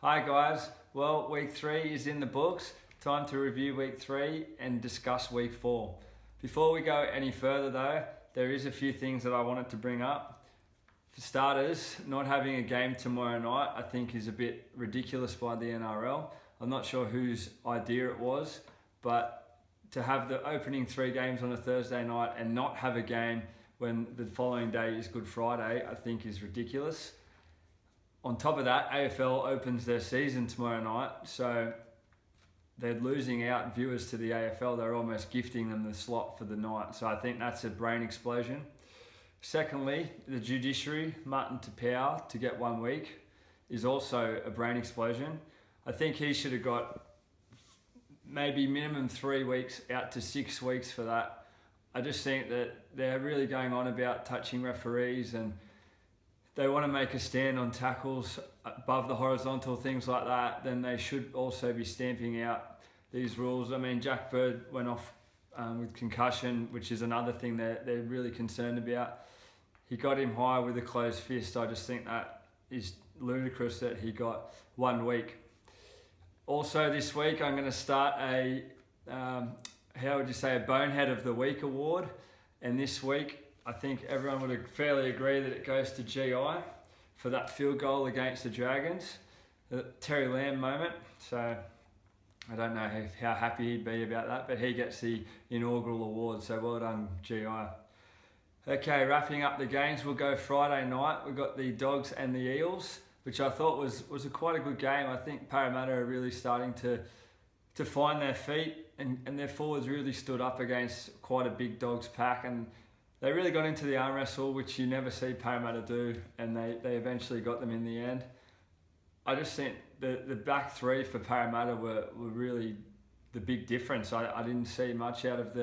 Hi guys, well week 3 is in the books. Time to review week 3 and discuss week 4. Before we go any further though, there is a few things that I wanted to bring up. For starters, not having a game tomorrow night I think is a bit ridiculous by the NRL. I'm not sure whose idea it was, but to have the opening 3 games on a Thursday night and not have a game when the following day is Good Friday, I think is ridiculous. On top of that, AFL opens their season tomorrow night, so they're losing out viewers to the AFL. They're almost gifting them the slot for the night. So I think that's a brain explosion. Secondly, the judiciary, Martin to power to get 1 week is also a brain explosion. I think he should have got maybe minimum 3 weeks out to 6 weeks for that. I just think that they're really going on about touching referees and they want to make a stand on tackles above the horizontal, things like that, then they should also be stamping out these rules. I mean, Jack Bird went off with concussion, which is another thing they're really concerned about. He got him high with a closed fist. I just think that is ludicrous that he got 1 week. Also this week, I'm going to start a Bonehead of the Week award. And this week, I think everyone would fairly agree that it goes to GI for that field goal against the Dragons, the Terry Lamb moment. So I don't know how happy he'd be about that, but he gets the inaugural award, so well done GI. Okay, wrapping up the games, we'll go Friday night. We've got the Dogs and the Eels, which I thought was quite a good game. I think Parramatta are really starting to find their feet and their forwards really stood up against quite a big Dogs pack, and they really got into the arm wrestle, which you never see Parramatta do, and they eventually got them in the end. I just think the back 3 for Parramatta were really the big difference. I didn't see much out of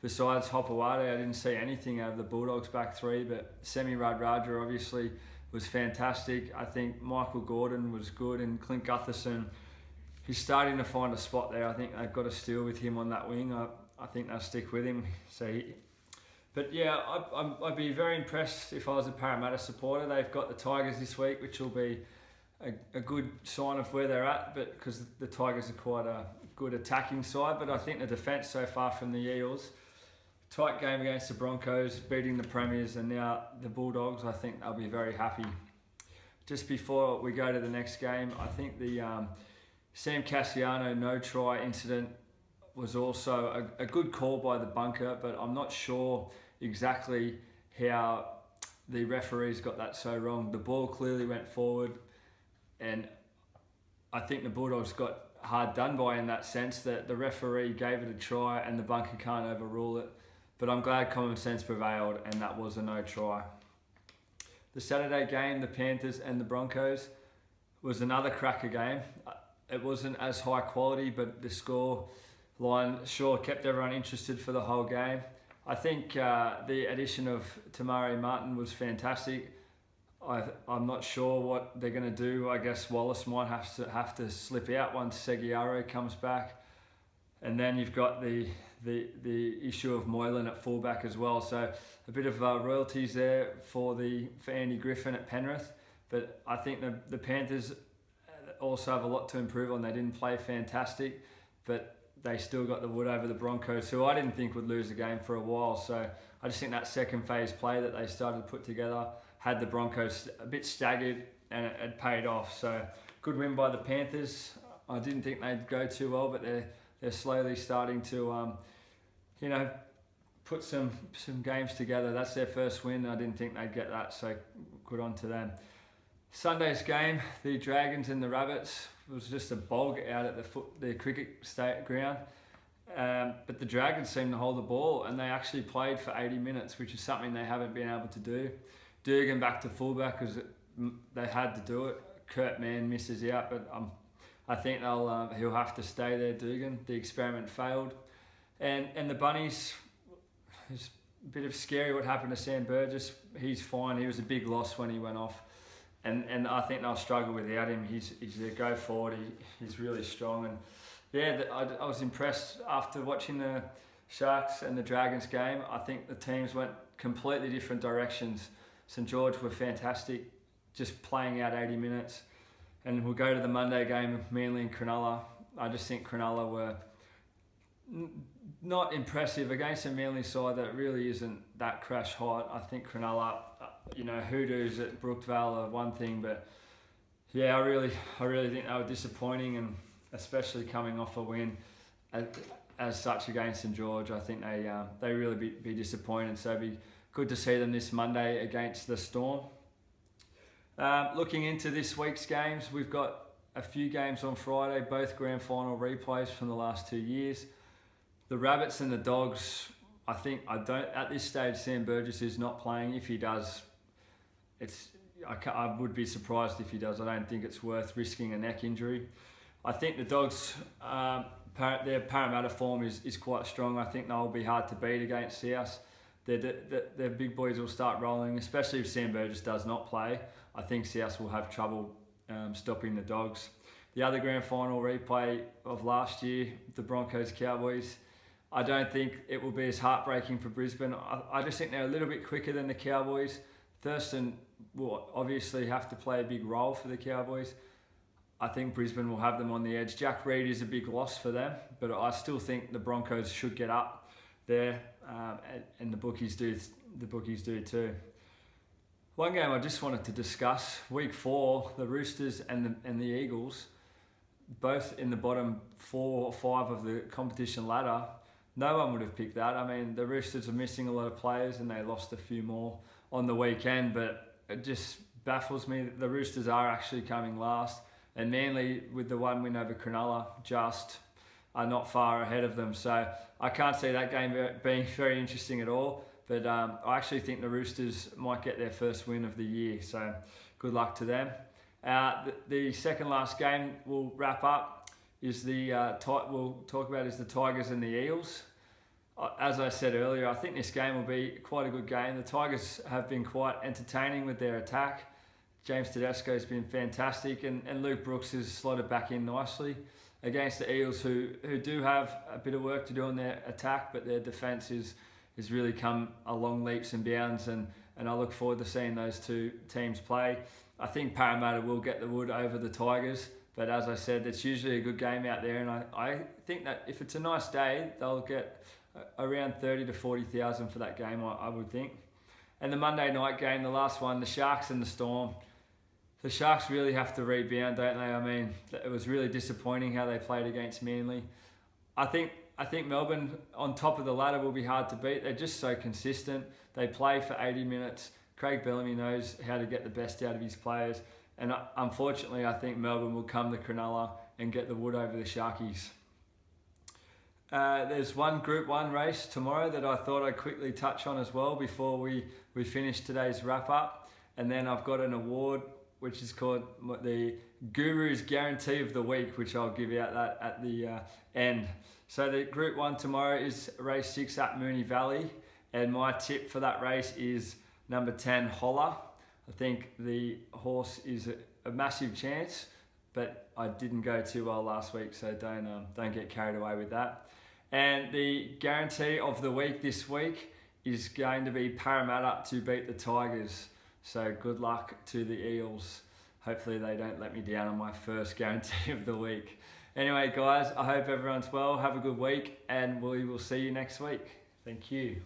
besides Hopewade, I didn't see anything out of the Bulldogs back 3, but Semi Radradra obviously was fantastic. I think Michael Gordon was good, and Clint Gutherson, he's starting to find a spot there. I think they've got a steal with him on that wing. I think they'll stick with him. But yeah, I'd be very impressed if I was a Parramatta supporter. They've got the Tigers this week, which will be a good sign of where they're at, but because the Tigers are quite a good attacking side. But I think the defence so far from the Eels, tight game against the Broncos, beating the Premiers, and now the Bulldogs, I think they'll be very happy. Just before we go to the next game, I think the Sam Cassiano no try incident was also a good call by the bunker, but I'm not sure exactly how the referees got that so wrong. The ball clearly went forward, and I think the Bulldogs got hard done by in that sense, that the referee gave it a try and the bunker can't overrule it. But I'm glad common sense prevailed and that was a no try. The Saturday game, the Panthers and the Broncos, was another cracker game. It wasn't as high quality, but the score line sure kept everyone interested for the whole game. I think the addition of Tamari Martin was fantastic. I'm not sure what they're going to do. I guess Wallace might have to slip out once Seguiaro comes back, and then you've got the issue of Moylan at fullback as well. So a bit of royalties there for Andy Griffin at Penrith. But I think the Panthers also have a lot to improve on. They didn't play fantastic, but they still got the wood over the Broncos, who I didn't think would lose the game for a while. So I just think that second phase play that they started to put together had the Broncos a bit staggered, and it paid off. So good win by the Panthers. I didn't think they'd go too well, but they're slowly starting to put some games together. That's their first win. I didn't think they'd get that, so good on to them. Sunday's game, the Dragons and the Rabbits, was just a bog out at the cricket ground. But the Dragons seemed to hold the ball, and they actually played for 80 minutes, which is something they haven't been able to do. Dugan back to fullback because they had to do it. Kurt Mann misses out, but I think he'll have to stay there, Dugan. The experiment failed. And the Bunnies, it's a bit of scary what happened to Sam Burgess. He's fine. He was a big loss when he went off. And I think they'll struggle without him. He's a go forward. He's really strong. And yeah, I was impressed after watching the Sharks and the Dragons game. I think the teams went completely different directions. St George were fantastic, just playing out 80 minutes. And we'll go to the Monday game, Manly and Cronulla. I just think Cronulla were not impressive against a Manly side that really isn't that crash hot. I think Cronulla, hoodoos at Brookvale are one thing, but yeah, I really think they were disappointing, and especially coming off a win as such against St George. I think they really be disappointed. So it'd be good to see them this Monday against the Storm. Looking into this week's games, we've got a few games on Friday, both grand final replays from the last 2 years. The Rabbits and the Dogs, at this stage, Sam Burgess is not playing. If he does, I would be surprised if he does. I don't think it's worth risking a neck injury. I think the Dogs, their Parramatta form is quite strong. I think they'll be hard to beat against South. Their big boys will start rolling, especially if Sam Burgess does not play. I think South will have trouble stopping the Dogs. The other grand final replay of last year, the Broncos-Cowboys, I don't think it will be as heartbreaking for Brisbane. I just think they're a little bit quicker than the Cowboys. Thurston will obviously have to play a big role for the Cowboys. I think Brisbane will have them on the edge. Jack Reed is a big loss for them, but I still think the Broncos should get up there, and the bookies do too. One game I just wanted to discuss, week 4, the Roosters and the Eagles, both in the bottom 4 or 5 of the competition ladder. No one would have picked that. I mean, the Roosters are missing a lot of players and they lost a few more on the weekend, but it just baffles me that the Roosters are actually coming last, and Manly, with the one win over Cronulla, just are not far ahead of them. So I can't see that game being very interesting at all, but I actually think the Roosters might get their first win of the year, so good luck to them. The second last game we'll wrap up is the Tigers and the Eels. As I said earlier, I think this game will be quite a good game. The Tigers have been quite entertaining with their attack. James Tedesco has been fantastic, and Luke Brooks has slotted back in nicely against the Eels, who do have a bit of work to do on their attack, but their defence has really come along leaps and bounds, and I look forward to seeing those two teams play. I think Parramatta will get the wood over the Tigers, but as I said, it's usually a good game out there, and I think that if it's a nice day, they'll get around 30 to 40,000 for that game, I would think. And the Monday night game, the last one, the Sharks and the Storm. The Sharks really have to rebound, don't they? I mean, it was really disappointing how they played against Manly. I think Melbourne on top of the ladder will be hard to beat. They're just so consistent. They play for 80 minutes. Craig Bellamy knows how to get the best out of his players. And unfortunately, I think Melbourne will come to Cronulla and get the wood over the Sharkies. There's one Group 1 race tomorrow that I thought I'd quickly touch on as well before we finish today's wrap-up. And then I've got an award which is called the Guru's Guarantee of the Week, which I'll give out that at the end. So the Group 1 tomorrow is race 6 at Moonee Valley, and my tip for that race is number 10, Holler. I think the horse is a massive chance, but I didn't go too well last week, so don't get carried away with that. And the guarantee of the week this week is going to be Parramatta to beat the Tigers. So good luck to the Eels. Hopefully they don't let me down on my first guarantee of the week. Anyway, guys, I hope everyone's well. Have a good week, and we will see you next week. Thank you.